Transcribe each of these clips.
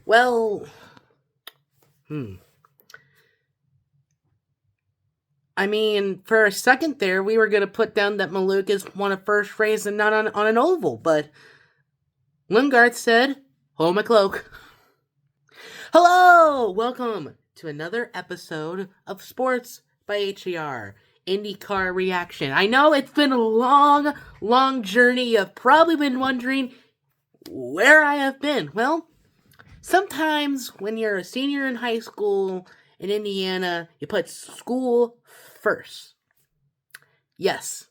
Well, hmm. I mean, for a second there, we were going to put down that Malukas won a first race and not on an oval, but Lundgaard said, hold my cloak. Hello! Welcome to another episode of Sports by HER, IndyCar Reaction. I know it's been a long journey. You've probably been wondering where I have been. Well, sometimes when you're a senior in high school in Indiana, you put school first. Yes,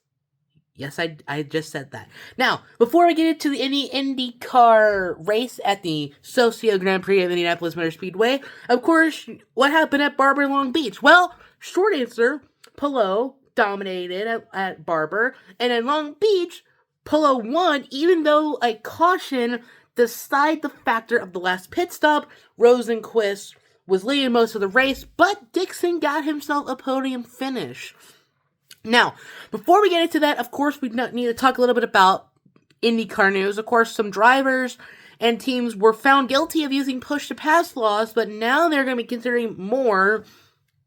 I just said that. Now, before we get into the IndyCar race at the Socio Grand Prix of Indianapolis Motor Speedway, of course, what happened at Barber Long Beach? Well, short answer, Palou dominated at Barber, and in Long Beach, Palou won, even though a caution decided the factor of the last pit stop. Rosenqvist was leading most of the race, but Dixon got himself a podium finish. Now, before we get into that, of course, we need to talk a little bit about IndyCar news. Of course, some drivers and teams were found guilty of using push-to-pass laws, but now they're going to be considering more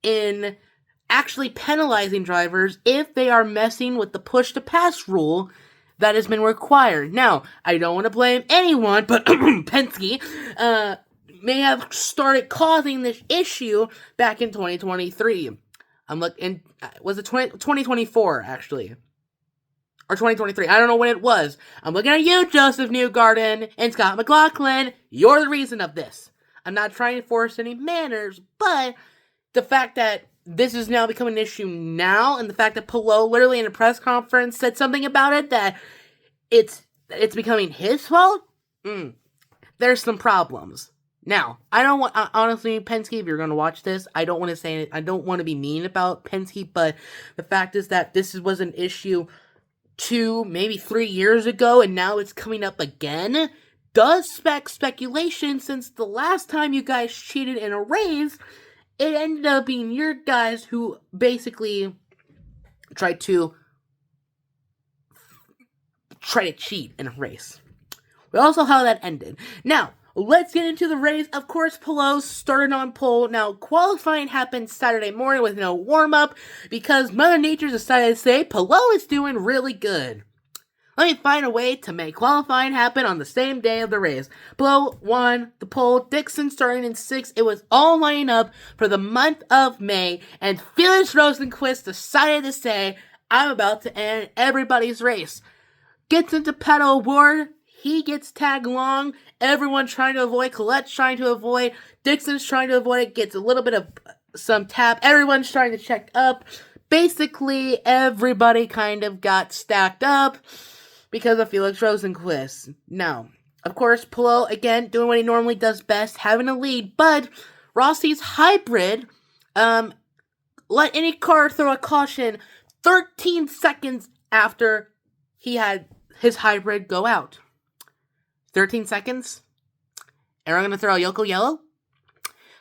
in actually penalizing drivers if they are messing with the push-to-pass rule that has been required. Now, I don't want to blame anyone, but Penske may have started causing this issue back in 2023. I'm looking, was it 2024, actually? Or 2023, I don't know when it was. I'm looking at you, Joseph Newgarden and Scott McLaughlin. You're the reason of this. I'm not trying to force any manners, but the fact that this is now becoming an issue now, and the fact that Palou literally in a press conference said something about it, that it's becoming his fault, there's some problems. Now, I don't want, honestly, Penske, if you're going to watch this, I don't want to be mean about Penske, but the fact is that this was an issue 2, maybe 3 years ago, and now it's coming up again. Does speculation, since the last time you guys cheated in a race, it ended up being your guys who basically tried to cheat in a race. We also how that ended. Now, let's get into the race. Of course, Palou started on pole. Now, qualifying happened Saturday morning with no warm-up because Mother Nature decided to say Palou is doing really good. Let me find a way to make qualifying happen on the same day of the race. Palou won the pole. Dixon starting in 6th. It was all lining up for the month of May, and Felix Rosenqvist decided to say, I'm about to end everybody's race. Gets into pedal aboard. He gets tagged along. Everyone trying to avoid. Colette's trying to avoid. Dixon's trying to avoid it. Gets a little bit of some tap. Everyone's trying to check up. Basically, everybody kind of got stacked up because of Felix Rosenqvist. Now, of course, Palou, again, doing what he normally does best, having a lead. But Rossi's hybrid let IndyCar throw a caution 13 seconds after he had his hybrid go out. 13 seconds? And we're going to throw a Yoko Yellow?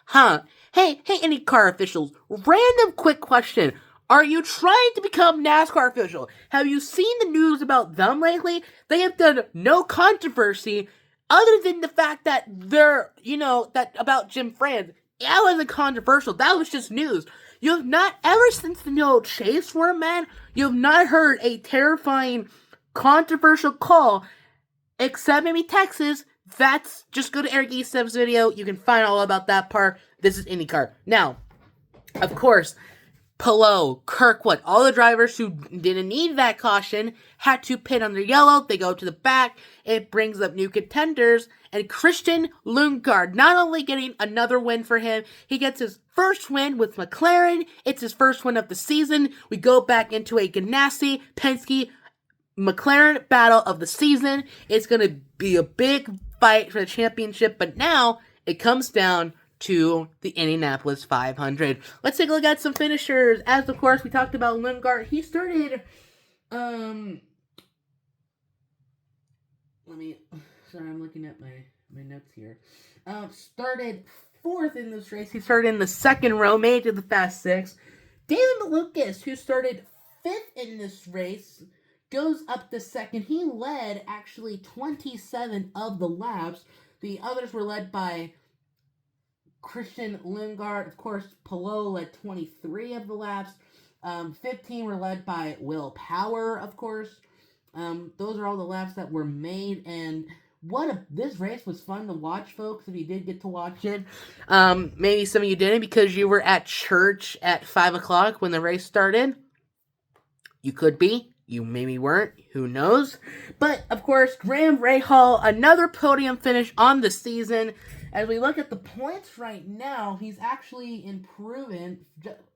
Huh. Hey, IndyCar officials. Random quick question. Are you trying to become NASCAR official? Have you seen the news about them lately? They have done no controversy other than the fact that they're, that about Jim Franz. That wasn't controversial. That was just news. You have not, ever since the no chase for him, man, you have not heard a terrifying controversial call, except maybe Texas. That's, just go to Eric Eastep's video. You can find all about that part. This is IndyCar. Now, of course, Palou, Kirkwood, all the drivers who didn't need that caution had to pit under yellow. They go to the back. It brings up new contenders. And Christian Lundgaard, not only getting another win for him, he gets his first win with McLaren. It's his first win of the season. We go back into a Ganassi, Penske, McLaren battle of the season. It's going to be a big fight for the championship, but now it comes down to the Indianapolis 500. Let's take a look at some finishers. As of course we talked about Lundgaard, he started I'm looking at my notes here. Started 4th in this race. He started in the 2nd row, made it to the Fast 6. David Malukas, who started 5th in this race, goes up to 2nd. He led actually 27 of the laps. The others were led by Christian Lingard, of course, Palou led 23 of the laps. 15 were led by Will Power, of course. Those are all the laps that were made, and this race was fun to watch, folks. If you did get to watch it, maybe some of you didn't because you were at church at 5 o'clock when the race started. You could be. You maybe weren't. Who knows? But, of course, Graham Rahal, another podium finish on the season. As we look at the points right now, he's actually improving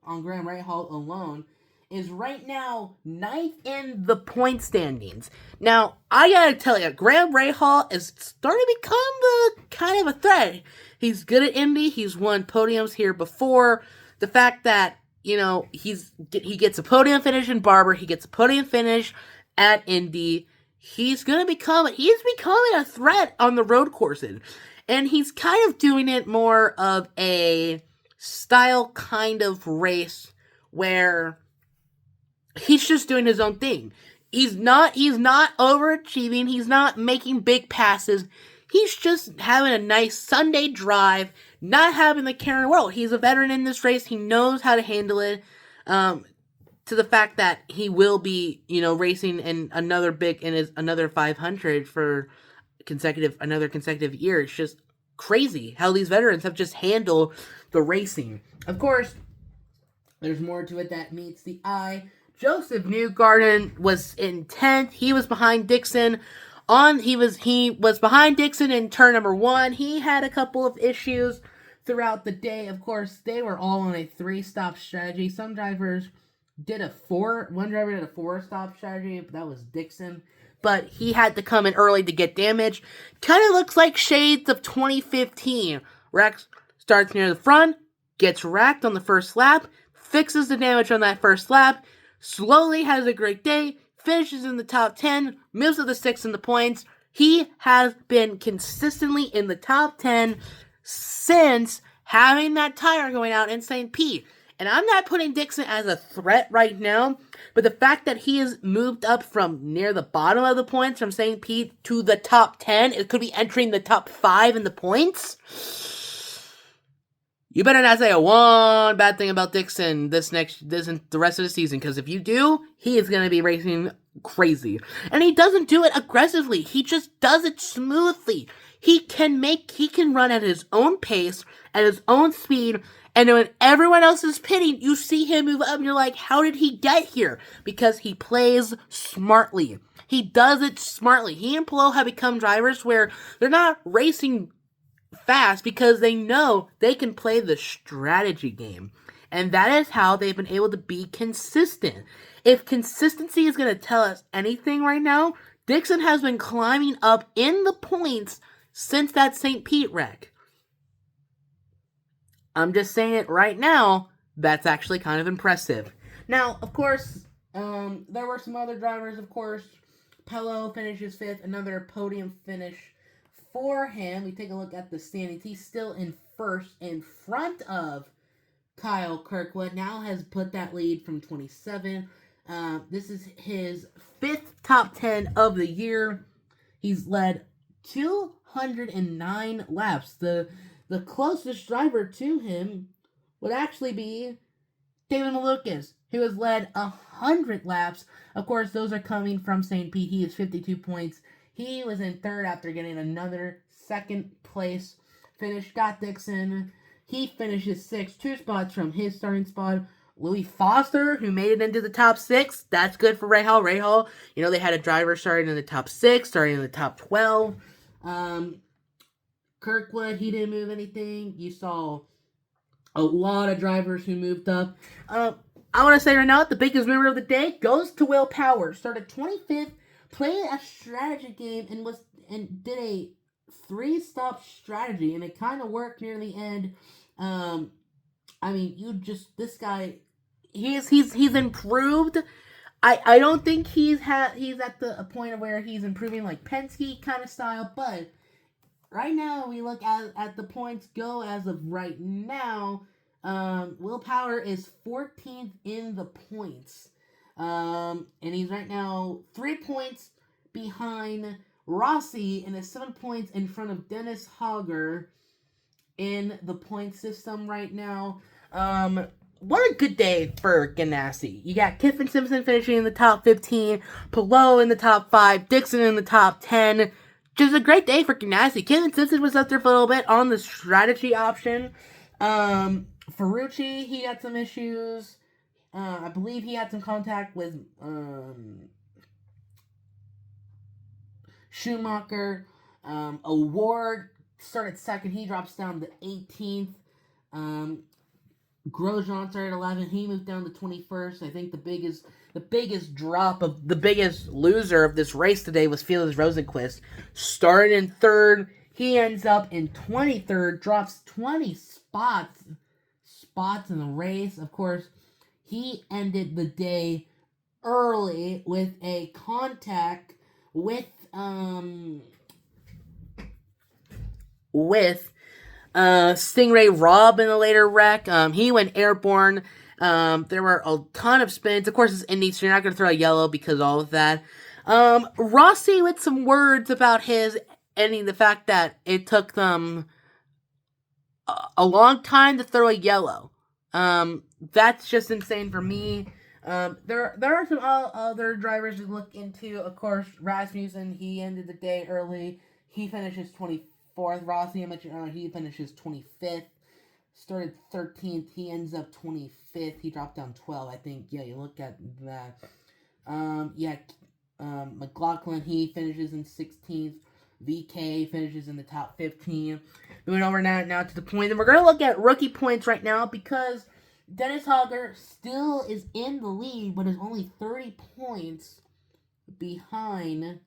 on Graham Rahal alone. Is right now 9th in the point standings. Now, I gotta tell you, Graham Rahal is starting to become kind of a threat. He's good at Indy. He's won podiums here before. The fact that he gets a podium finish in Barber. He gets a podium finish at Indy. He's becoming a threat on the road courses. And he's kind of doing it more of a style kind of race where he's just doing his own thing. He's not overachieving. He's not making big passes. He's just having a nice Sunday drive, not having the care in the world. He's a veteran in this race. He knows how to handle it. To the fact that he will be, racing in another 500 for another consecutive year. It's just crazy how these veterans have just handled the racing. Of course, there's more to it that meets the eye. Joseph Newgarden was in 10th. He was behind Dixon. He was behind Dixon in turn number 1. He had a couple of issues throughout the day. Of course, they were all on a 3-stop strategy. One driver did a 4-stop strategy, but that was Dixon. But he had to come in early to get damage. Kind of looks like shades of 2015. Rex starts near the front, gets wrecked on the first lap, fixes the damage on that first lap, slowly has a great day, finishes in the top 10, moves to the 6th in the points. He has been consistently in the top 10 since having that tire going out in St. Pete. And I'm not putting Dixon as a threat right now, but the fact that he has moved up from near the bottom of the points from St. Pete to the top 10, it could be entering the top 5 in the points. You better not say a one bad thing about Dixon this the rest of the season, because if you do, he is going to be racing crazy. And he doesn't do it aggressively. He just does it smoothly. He can run at his own pace, at his own speed, and when everyone else is pitting, you see him move up and you're like, how did he get here? Because he plays smartly. He does it smartly. He and Palou have become drivers where they're not racing fast because they know they can play the strategy game. And that is how they've been able to be consistent. If consistency is going to tell us anything right now, Dixon has been climbing up in the points since that St. Pete wreck. I'm just saying it right now, that's actually kind of impressive. Now, of course, there were some other drivers, of course. Palou finishes 5th, another podium finish for him. We take a look at the standings. He's still in 1st in front of Kyle Kirkwood. Now has put that lead from 27. This is his 5th top 10 of the year. He's led 209 laps. The closest driver to him would actually be David Malukas, who has led 100 laps. Of course, those are coming from St. Pete. He has 52 points. He was in 3rd after getting another 2nd place finish. Scott Dixon, he finishes 6th, 2 spots from his starting spot. Louis Foster, who made it into the top 6. That's good for Rahal. Rahal, they had a driver starting in the top 6, starting in the top 12. Kirkwood, he didn't move anything. You saw a lot of drivers who moved up. I want to say right now, the biggest mover of the day goes to Will Power. Started 25th, played a strategy game, and did a 3-stop strategy, and it kind of worked near the end. This guy, he's improved. I don't think he's at the point of where he's improving like Penske kind of style, but right now, we look at the points go as of right now. Will Power is 14th in the points. And he's right now 3 points behind Rossi and is 7 points in front of Dennis Hogger. in the point system right now. What a good day for Ganassi. You got Kiffin Simpson finishing in the top 15, Palou in the top 5, Dixon in the top 10. Just a great day for Ganassi. Kiffin Simpson was up there for a little bit on the strategy option. Ferrucci, he had some issues. I believe he had some contact with Schumacher. Award started second. He drops down to 18th. Grosjean started 11th. He moved down to 21st. I think the biggest loser of this race today was Felix Rosenqvist. Started in third. He ends up in 23rd. Drops 20 spots in the race. Of course, he ended the day early with a contact with Stingray Robb in the later wreck. He went airborne. There were a ton of spins. Of course, it's Indy, so you're not going to throw a yellow because of all of that. Rossi with some words about his ending, the fact that it took them a long time to throw a yellow. That's just insane for me. There are some other drivers to look into. Of course, Rasmussen, he ended the day early. He finishes 24th. Rossi, I mentioned earlier, he finishes 25th. Started 13th. He ends up 25th. He dropped down 12, I think. Yeah, you look at that. McLaughlin, he finishes in 16th. VK finishes in the top 15. Moving over now to the point. And we're going to look at rookie points right now because Dennis Hogger still is in the lead, but is only 30 points behind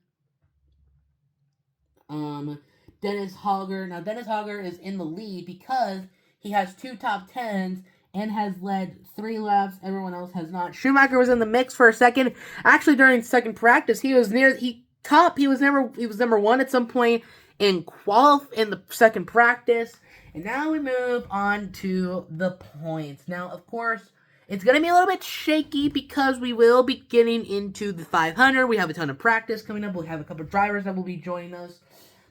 Dennis Hogger. Now, Dennis Hogger is in the lead because he has 2 top 10s and has led 3 laps. Everyone else has not. Schumacher was in the mix for a second. Actually, during second practice, he was number 1 at some point in the second practice. And now we move on to the points. Now, of course, it's going to be a little bit shaky because we will be getting into the 500. We have a ton of practice coming up. We'll have a couple of drivers that will be joining us.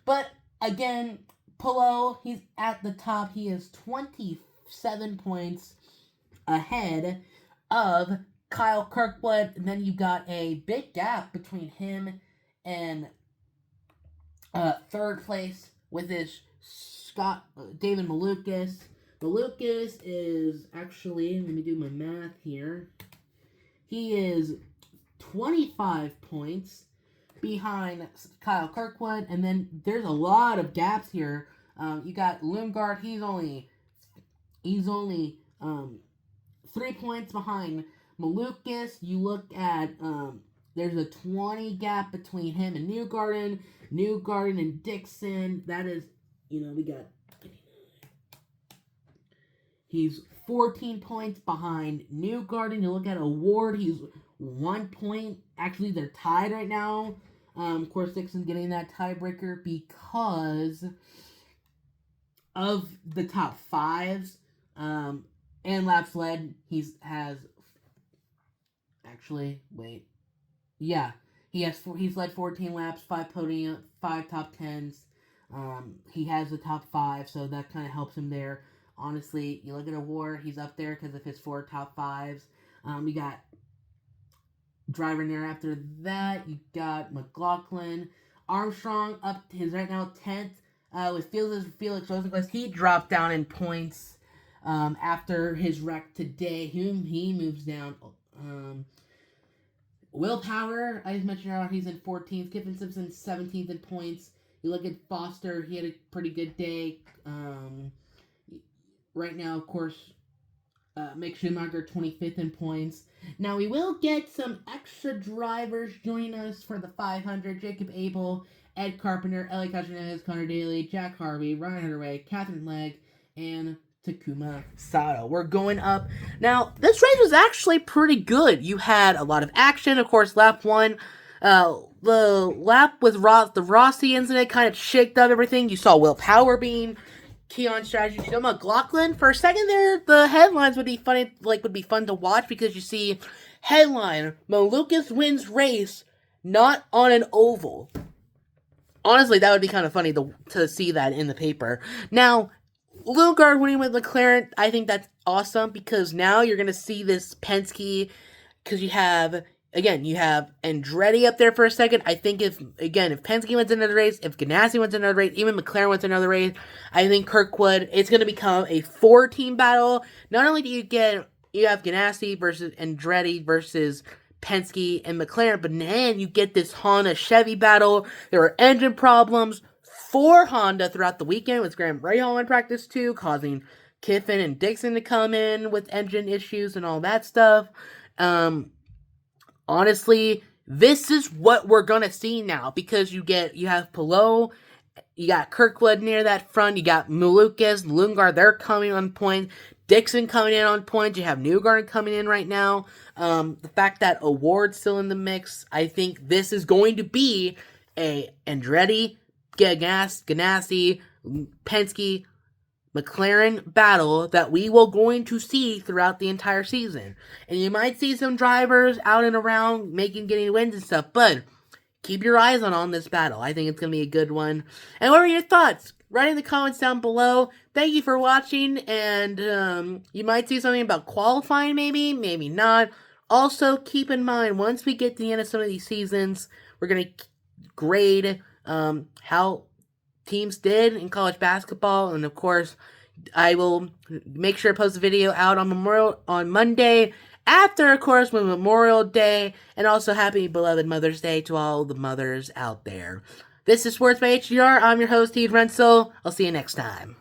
But, again, Palou, he's at the top. He is 27 points ahead of Kyle Kirkwood. And then you got a big gap between him and third place with his David Malukas. Malukas is actually, let me do my math here. He is 25 points behind Kyle Kirkwood, and then there's a lot of gaps here. You got Lundgaard. He's only 3 points behind Malukas. You look at there's a 20 gap between him and Newgarden and Dixon. That is, we got. He's 14 points behind Newgarden. You look at Award, he's 1 point. Actually, they're tied right now. Of course, Dixon's getting that tiebreaker because of the top 5s and laps led. He's led 14 laps, 5 podium, 5 top 10s. He has the top 5, so that kind of helps him there. Honestly, you look at Award, he's up there because of his 4 top 5s. You got driver near after that. You got McLaughlin. Armstrong is right now 10th with Felix Rosenqvist. He dropped down in points after his wreck today. He moves down. Will Power, I just mentioned earlier, he's in 14th. Kiffin Simpson 17th in points. You look at Foster, he had a pretty good day. Right now, of course, Mick Schumacher 25th in points. Now, we will get some extra drivers join us for the 500. Jacob Abel, Ed Carpenter, Ellie Castronez, Connor Daly, Jack Harvey, Ryan Hunterway, Catherine Legg, and Takuma Sato. We're going up. Now, this race was actually pretty good. You had a lot of action. Of course, lap 1, the lap with the Rossi incident kind of shaked up everything. You saw Will Power being key on strategy. You know, McLaughlin, for a second there, the headlines would be fun to watch because you see headline, Malukas wins race not on an oval. Honestly, that would be kind of funny to see that in the paper. Now, Lugard winning with McLaren, I think that's awesome because now you're going to see this Penske, because you have Andretti up there for a second. I think if Penske wins another race, if Ganassi wins another race, even McLaren wins another race, I think Kirkwood, it's going to become a 4-team battle. Not only do you have Ganassi versus Andretti versus Penske and McLaren, but then you get this Honda-Chevy battle. There were engine problems for Honda throughout the weekend, with Graham Rahal in practice too, causing Kiffin and Dixon to come in with engine issues and all that stuff. Honestly, this is what we're gonna see now, because you have Palou, you got Kirkwood near that front, you got Malukas, Lundgaard, they're coming on point, Dixon coming in on point, you have Newgarden coming in right now. The fact that Award's still in the mix, I think this is going to be a Andretti, Ganassi, Penske, McLaren battle that we will going to see throughout the entire season. And you might see some drivers out and around getting wins and stuff, but keep your eyes on this battle. I think it's going to be a good one. And what are your thoughts? Write in the comments down below. Thank you for watching, and you might see something about qualifying, maybe not. Also, keep in mind, once we get to the end of some of these seasons, we're going to grade how teams did in college basketball, and of course, I will make sure to post a video out on Monday, after, of course, Memorial Day, and also happy beloved Mother's Day to all the mothers out there. This is Sports by HDR. I'm your host, Steve Rensel. I'll see you next time.